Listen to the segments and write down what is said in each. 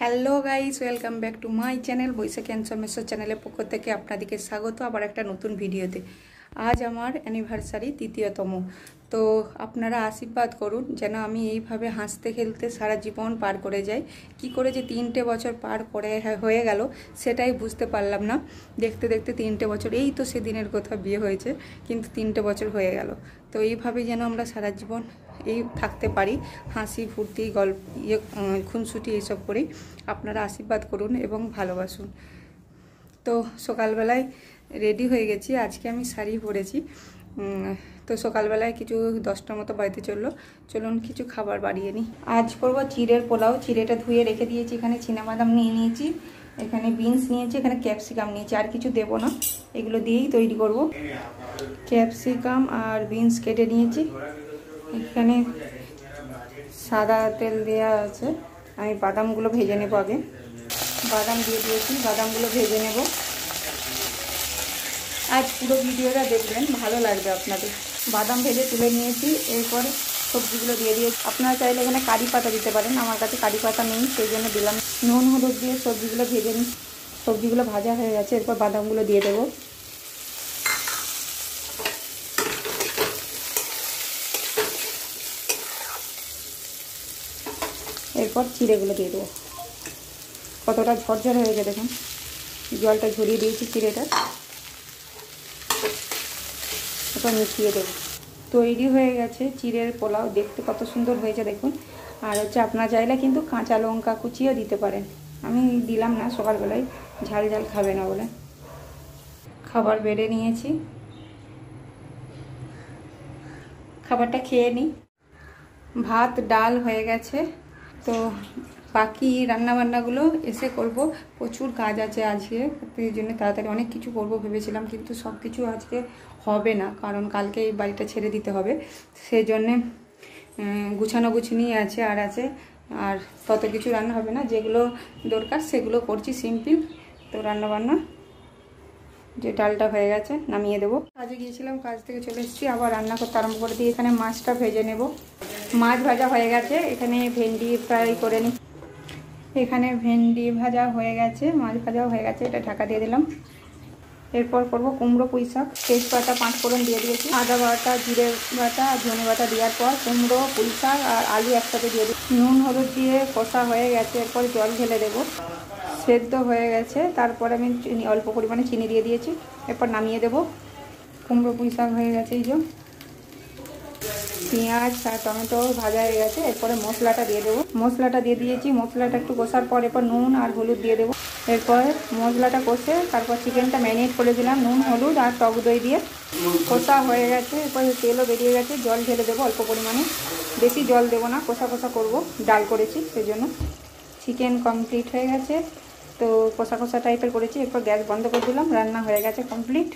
Hello guys, welcome back to my channel Baishakhi and চ্যানেলের পক্ষ থেকে আপনাদেরকে স্বাগত আবার একটা নতুন ভিডিওতে। আজ আমার অ্যানিভার্সারি ৩য়তম। তো আপনারা আশীর্বাদ করুন যেন আমি এইভাবে হাসতে খেলতে সারা জীবন পার করে যাই। কি করে যে 3টে বছর পার করে হয়ে গেল সেটাই বুঝতে পারলাম না। দেখতে দেখতে 3টে বছর, এই তো সেদিনের কথা বিয়ে হয়েছে, কিন্তু 3টে বছর হয়ে গেল। তো এইভাবে যেন আমরা সারা জীবন এই থাকতে পারি, হাসি ফুর্তি গল্প খুনসুটি এইসব করেই। আপনারা আশীর্বাদ করুন এবং ভালোবাসুন। তো সকালবেলায় রেডি হয়ে গেছি, আজকে আমি শাড়ি পরেছি। তো সকালবেলায় কিছু 10টার মতো বাড়িতে চলুন কিছু খাবার বাড়িয়ে নিই। আজ করবো চিড়ের পোলাও। চিড়েটা ধুয়ে রেখে দিয়েছি, এখানে চীনাবাদাম নিয়ে নিয়েছি, এখানে বিনস নিয়েছি, এখানে ক্যাপসিকাম নিয়েছি, আর কিছু দেবো না, এগুলো দিয়েই তৈরি করব। ক্যাপসিকাম আর বিনস কেটে নিয়েছি, এখানে সাদা তেল দেওয়া আছে। আমি বাদামগুলো ভেজে নেব, আগে বাদাম দিয়ে দিয়েছি, বাদামগুলো ভেজে নেব। আজ পুরো ভিডিওটা দেখবেন, ভালো লাগবে আপনাদের। বাদাম ভেজে তুলে নিয়েছি, এরপর সবজিগুলো দিয়ে দিয়েছি। আপনারা চাইলে এখানে কারি পাতা দিতে পারেন, আমার কাছে কারি পাতা নেই সেই জন্য দিলাম। নুন হলুদ দিয়ে সবজিগুলো ভেজে নিই। সবজিগুলো ভাজা হয়ে গেছে, এরপর বাদামগুলো দিয়ে দেবো। এরপর চিড়েগুলো দিয়ে দেবো। কতটা ঝরঝর হয়েছে দেখুন, জলটা ঝরিয়ে দিয়েছি চিড়েটা। ওটা মিশিয়ে দেবো। তৈরি হয়ে গেছে চিড়ের পোলাও, দেখতে কত সুন্দর হয়েছে দেখুন। আর আপনারা চাইলে কিন্তু কাঁচা লঙ্কা কুচিও দিতে পারেন, আমি দিলাম না, সকালবেলায় ঝাল ঝাল খাবে না বলে। খাবার বেড়ে নিয়েছি, খাবারটা খেয়ে নিই। ভাত ডাল হয়ে গেছে, তো বাকি রান্নাবান্নাগুলো এসে করব। প্রচুর কাজ আছে আজকে, এই জন্য তাড়াতাড়ি অনেক কিছু করব ভেবেছিলাম, কিন্তু সব কিছু আজকে হবে না, কারণ কালকে এই বাড়িটা ছেড়ে দিতে হবে। সেই জন্যে গুছানো গুছানি আছে, আর তত কিছু রান্না হবে না। যেগুলো দরকার সেগুলো করছি সিম্পল। তো রান্নাবান্না যে ডালটা হয়ে গেছে নামিয়ে দেবো। কাজে গিয়েছিলাম, কাজ থেকে চলে এসেছি, আবার রান্না করতে আরম্ভ করে দিই। এখানে মাছটা ভেজে নেব। মাছ ভাজা হয়ে গেছে, এখানে ভেন্ডি ফ্রাই করে নিই। এখানে ভেন্ডি ভাজা হয়ে গেছে, মাছ ভাজাও হয়ে গেছে, এটা ঢাকা দিয়ে দিলাম। এরপর করব কুমড়ো পুঁই শাক। তেজপাতা 5 ফোড়ন দিয়ে দিয়েছি, আদা বাটা জিরে বাটা আর ধনে বাটা দেওয়ার পর কুমড়ো পুঁই শাক আর আলু একসাথে দিয়ে দিই। নুন হলুদ দিয়ে কষা হয়ে গেছে, এরপর জল ঢেলে দেবো। সেদ্ধ হয়ে গেছে, তারপর আমি অল্প পরিমাণে চিনি দিয়ে দিয়েছি, এরপর নামিয়ে দেবো। কুমড়ো পুঁই শাক হয়ে গেছে, এই যে পেঁয়াজ আর টমেটো ভাজা হয়ে গেছে, এরপরে মশলাটা দিয়ে দেবো। মশলাটা দিয়ে দিয়েছি, মশলাটা একটু কষার পর এরপর নুন আর হলুদ দিয়ে দেবো। এরপর মশলাটা কষে তারপর চিকেনটা ম্যারিনেট করে দিলাম নুন হলুদ আর টক দই দিয়ে। কষা হয়ে গেছে, এরপর তেলও বেরিয়ে গেছে, জল ঢেলে দেবো অল্প পরিমাণে, বেশি জল দেবো না, কষা কষা করবো, ডাল করেছি সেই জন্য। চিকেন কমপ্লিট হয়ে গেছে, তো কষা কষা টাইপের করেছি, এরপর গ্যাস বন্ধ করে দিলাম। রান্না হয়ে গেছে কমপ্লিট।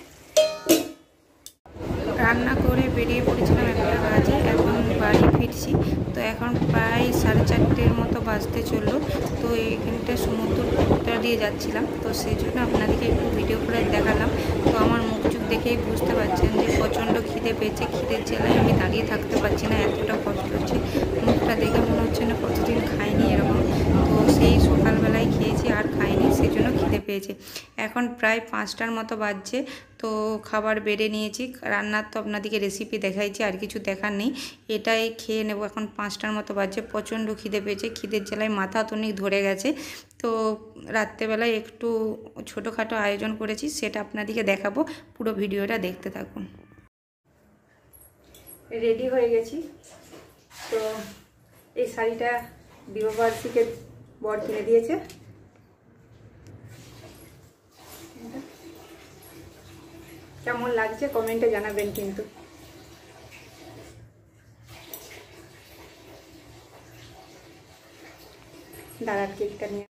রান্না করে বেরিয়ে পড়েছিলাম একটা কাজে, এখন বাড়ি ফিরছি। তো এখন প্রায় 4:30 মতো বাজতে চললো। তো এইখানটা সমুদ্রটা দিয়ে যাচ্ছিলাম, তো সেই জন্য আপনাদেরকে একটু ভিডিও করে দেখালাম। তো আমার মুখ চোখ দেখেই বুঝতে পারছেন যে প্রচণ্ড খিদে পেয়েছে, খিদের জেলায় আমি দাঁড়িয়ে থাকতে পারছি না, এতটা কষ্ট হচ্ছে। মুখটা দেখে মনে হচ্ছে না কতদিন খাইনি এরকম। তো সেই সকালবেলায় খেয়েছি আর খাইনি, সেই জন্য খিদে পেয়েছে। এখন প্রায় 5টার মতো বাজছে, তো খাবার বেড়ে নিয়েছি। রান্নার তো আপনাদেরকে রেসিপি দেখাইছি, আর কিছু দেখার নেই, এটাই খেয়ে নেব। এখন 5টার মতো বাজছে, প্রচণ্ড খিদে পেয়েছে, খিদের জ্বালায় মাথা তনিক ধরে গেছে। তো রাত্রেবেলায় একটু ছোটোখাটো আয়োজন করেছি, সেটা আপনাদেরকে দেখাবো, পুরো ভিডিওটা দেখতে থাকুন। রেডি হয়ে গেছি। তো এই শাড়িটা বিবাহবার্ষিকীর বর কিনে দিয়েছে। কেমন লাগছে কমেন্টে জানাবেন কিন্তু। দাঁড়ার কেকটা নিয়ে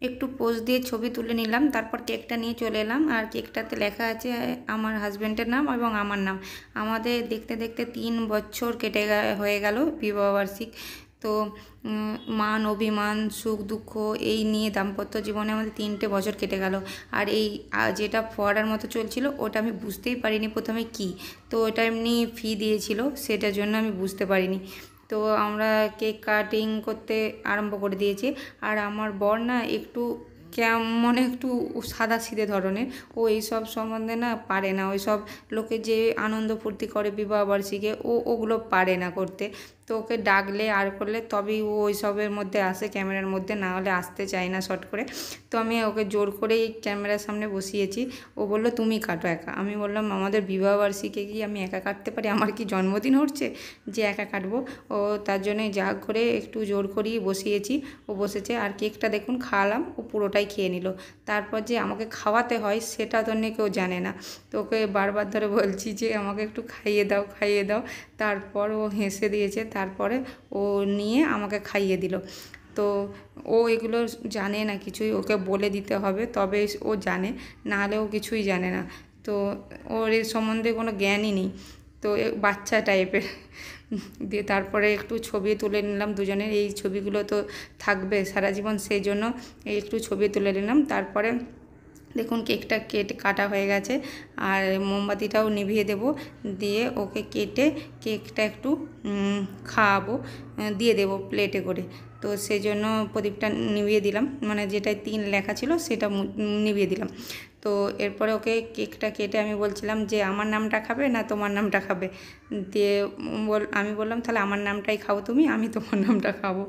একটু পোজ দিয়ে ছবি তুলে নিলাম, তারপর কেকটা নিয়ে চলে এলাম। আর কেকটাতে লেখা আছে আমার হাজব্যান্ডের নাম এবং আমার নাম। আমাদের দেখতে দেখতে 3 বছর হয়ে গেল বিবাহবার্ষিক। তো মান অভিমান সুখ দুঃখ এই নিয়ে দাম্পত্য জীবনে আমাদের 3টে বছর কেটে গেল। আর এই যেটা ফোয়ারার মতো চলছিল ওটা আমি বুঝতেই পারিনি প্রথমে কি। তো ওটা এমনি ফি দিয়েছিল, সেটার জন্য আমি বুঝতে পারিনি। তো আমরা কেক কাটিং করতে আরম্ভ করে দিয়েছি। আর আমার বর না একটু কেমন একটু সাদা সিধে ধরনের, ও এইসব সম্বন্ধে না পারে না, ওই সব লোকে যে আনন্দ ফুর্তি করে বিবাহবার্ষিকী ওগুলো পারে না করতে। তো ওকে ডাকলে আর করলে তবেই ও ওইসবের মধ্যে আসে, ক্যামেরার মধ্যে, না হলে আসতে চায় না শর্ট করে। তো আমি ওকে জোর করেই ক্যামেরার সামনে বসিয়েছি। ও বললো তুমি কাটো একা। আমি বললাম আমাদের বিবাহবার্ষিকী কি আমি একা কাটতে পারি? আমার কি জন্মদিন হচ্ছে যে একা কাটবো? ও তার জন্যে যা করে একটু জোর করেই বসিয়েছি। ও বসেছে, আর কেকটা দেখুন খাওয়ালাম, ও পুরোটাই খেয়ে নিল। তারপর যে আমাকে খাওয়াতে হয় সেটা তো কেউ জানে না। তো ওকে বারবার ধরে বলছি যে আমাকে একটু খাইয়ে দাও, খাইয়ে দাও। তারপর ও হেসে দিয়েছে, তারপরে ও নিয়ে আমাকে খাইয়ে দিল। তো ও এগুলো জানে না কিছুই, ওকে বলে দিতে হবে তবে ও জানে, নাহলে ও কিছুই জানে না। তো ওর এর সম্বন্ধে কোনো জ্ঞানই নেই। তো বাচ্চা টাইপের। দিয়ে তারপরে একটু ছবি তুলে নিলাম দুজনের, এই ছবিগুলো তো থাকবে সারা জীবন, সেই জন্য একটু ছবি তুলে নিলাম। তারপরে দেখুন কেকটা কাটা হয়ে গেছে, আর মোমবাতিটাও নিভিয়ে দেব, দিয়ে ওকে কেটে কেকটা একটু খাওয়াবো, দিয়ে দেব প্লেটে করে। তো সেই জন্য প্রদীপটা নিভিয়ে দিলাম, মানে যেটায় 3 লেখা ছিল সেটা নিভিয়ে দিলাম। তো এরপরে ওকে কেকটা কেটে আমি বলছিলাম যে আমার নামটা খাবে না তোমার নামটা খাবে? দিয়ে আমি বললাম তাহলে আমার নামটাই খাও তুমি, আমি তোমার নামটা খাবো।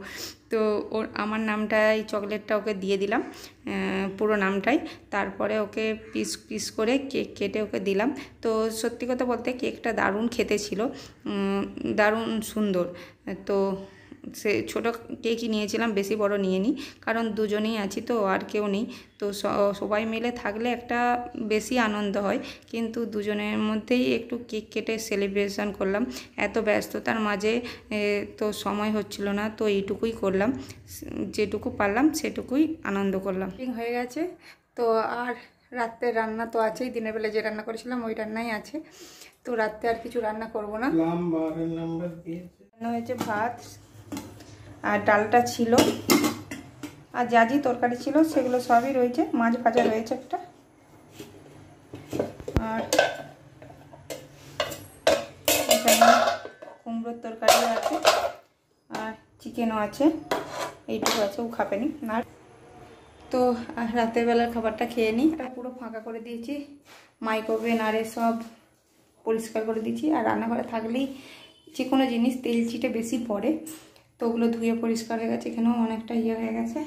তো ওর আমার নামটাই চকলেটটা ওকে দিয়ে দিলাম, পুরো নামটাই। তারপরে ওকে পিস পিস করে কেক কেটে ওকে দিলাম। তো সত্যি কথা বলতে কেকটা দারুণ খেতে ছিল, দারুণ সুন্দর। তো সে ছোটো কেকই নিয়েছিলাম, বেশি বড় নিয়ে নিই, কারণ দুজনেই আছি তো, আর কেউ নেই। তো সবাই মিলে থাকলে একটা বেশি আনন্দ হয়, কিন্তু দুজনের মধ্যেই একটু কেক কেটে সেলিব্রেশন করলাম। এত ব্যস্ততার মাঝে তো সময় হচ্ছিল না, তো এইটুকুই করলাম, যেটুকু পারলাম সেটুকুই আনন্দ করলাম। হয়ে গেছে। তো আর রাত্রের রান্না তো আছেই, দিনের বেলা যে রান্না করেছিলাম ওই রান্নাই আছে। তো রাত্রে আর কিছু রান্না করব না। রান্না হয়েছে ভাত, আর ডালটা ছিল, আর যা যে তরকারি ছিল সেগুলো সবই রয়েছে, মাছ ভাজা রয়েছে একটা, আর এখানে কুমড়োর তরকারি আছে, আর চিকেনও আছে, এইটুকু আছে, ও খাবে নি। আর তো রাতের বেলার খাবারটা খেয়ে নিই। পুরো ফাঁকা করে দিয়েছি, মাইক্রোওভেন আর সব পরিষ্কার করে দিয়েছি। আর রান্নাঘরে থাকলেই যে কোনো জিনিস তেল চিটে বেশি পড়ে, তো ওগুলো ধুয়ে পরিষ্কার হয়ে গেছে। এখানেও অনেকটা হয়ে গেছে,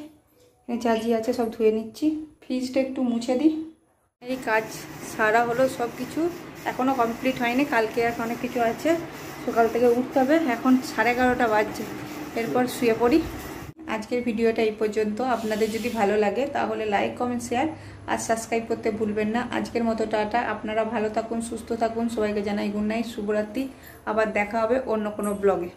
জাজি আছে সব ধুয়ে নিচ্ছি। ফ্রিজটা একটু মুছে দিই। এই কাজ সারা হলো, সব কিছু এখনও কমপ্লিট হয়নি, কালকে আর অনেক কিছু আছে, সকাল থেকে উঠতে হবে। এখন 11:30 বাজছে, এরপর শুয়ে পড়ি। আজকের ভিডিওটা এই পর্যন্ত। আপনাদের যদি ভালো লাগে তাহলে লাইক, কমেন্ট, শেয়ার আর সাবস্ক্রাইব করতে ভুলবেন না। আজকের মতো টাটা। আপনারা ভালো থাকুন, সুস্থ থাকুন। সবাইকে জানাই গুড নাইট, শুভরাত্রি। আবার দেখা হবে অন্য কোনো ব্লগে।